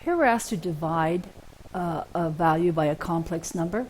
Here we're asked to divide a value by a complex number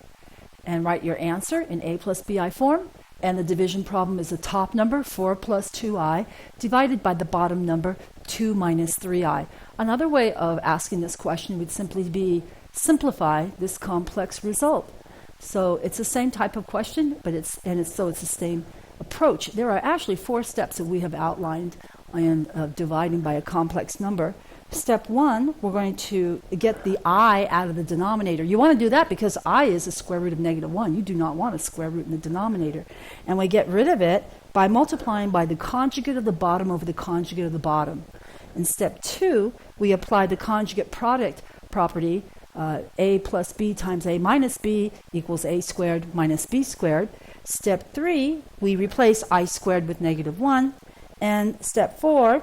and write your answer in a plus bi form. And the division problem is the top number, 4 plus 2i, divided by the bottom number, 2 minus 3i. Another way of asking this question would simply be simplify this complex result. So it's the same type of question, but it's the same approach. There are actually 4 steps that we have outlined in dividing by a complex number. Step 1, we're going to get the I out of the denominator. You want to do that because I is the square root of -1. You do not want a square root in the denominator. And we get rid of it by multiplying by the conjugate of the bottom over the conjugate of the bottom. In step 2, we apply the conjugate product property, a plus b times a minus b equals a squared minus b squared. Step 3, we replace I squared with -1. And step 4,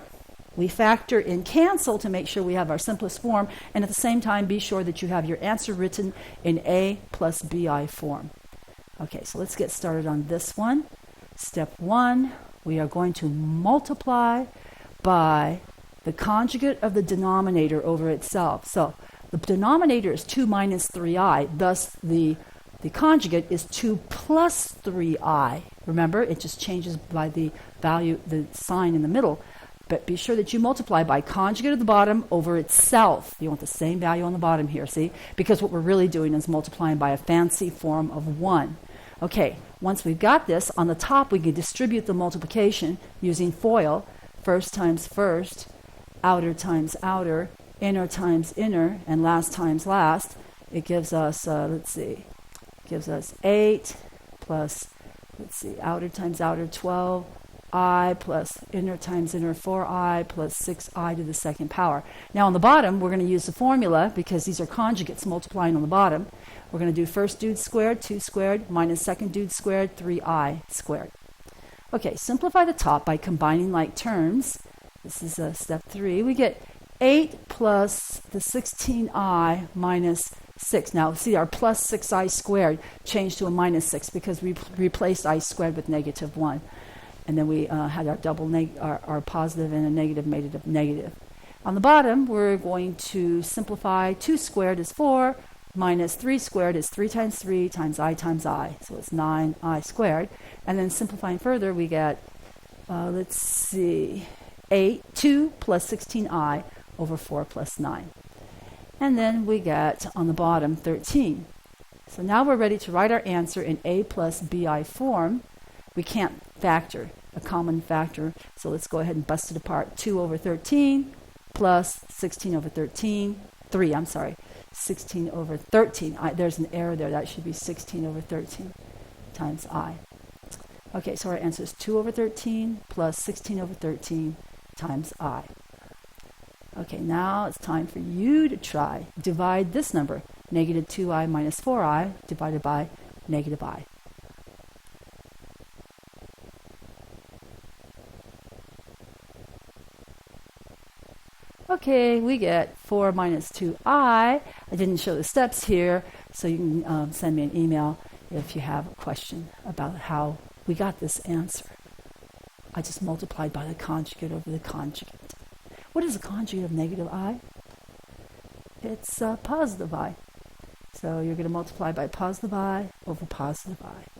we factor in cancel to make sure we have our simplest form, and at the same time be sure that you have your answer written in a plus bi form. Okay, so let's get started on this one. Step 1, we are going to multiply by the conjugate of the denominator over itself. So the denominator is 2 minus 3i, thus the conjugate is 2 plus 3i. Remember, it just changes by the value, the sign in the middle. But be sure that you multiply by conjugate of the bottom over itself. You want the same value on the bottom here, see? Because what we're really doing is multiplying by a fancy form of 1. Okay, once we've got this, on the top we can distribute the multiplication using FOIL. First times first, outer times outer, inner times inner, and last times last. It gives us, gives us 8 plus, outer times outer, 12. I plus inner times inner, 4i plus 6i to the second power. Now on the bottom, we're going to use the formula because these are conjugates multiplying on the bottom. We're going to do first dude squared, 2 squared, minus second dude squared, 3i squared. Okay, simplify the top by combining like terms. This is step 3. We get 8 plus the 16i minus 6. Now see, our plus 6i squared changed to a minus 6 because we replaced I squared with -1. And then we had our double our positive and a negative made it a negative. On the bottom, we're going to simplify. 2 squared is 4, minus 3 squared is 3 times 3 times I times I. So it's 9i squared. And then simplifying further, we get, 2 plus 16i over 4 plus 9. And then we get, on the bottom, 13. So now we're ready to write our answer in a plus bi form. We can't factor a common factor, so let's go ahead and bust it apart. 2 over 13 plus 16 over 13, 3, I'm sorry, 16 over 13. There's an error there. That should be 16 over 13 times I. Okay, so our answer is 2 over 13 plus 16 over 13 times I. Okay, now it's time for you to try. Divide this number, -2i minus 4i, divided by -i. Okay, we get 4 minus 2i. I didn't show the steps here, so you can send me an email if you have a question about how we got this answer. I just multiplied by the conjugate over the conjugate. What is the conjugate of -i? It's positive I. So you're going to multiply by positive I over positive I.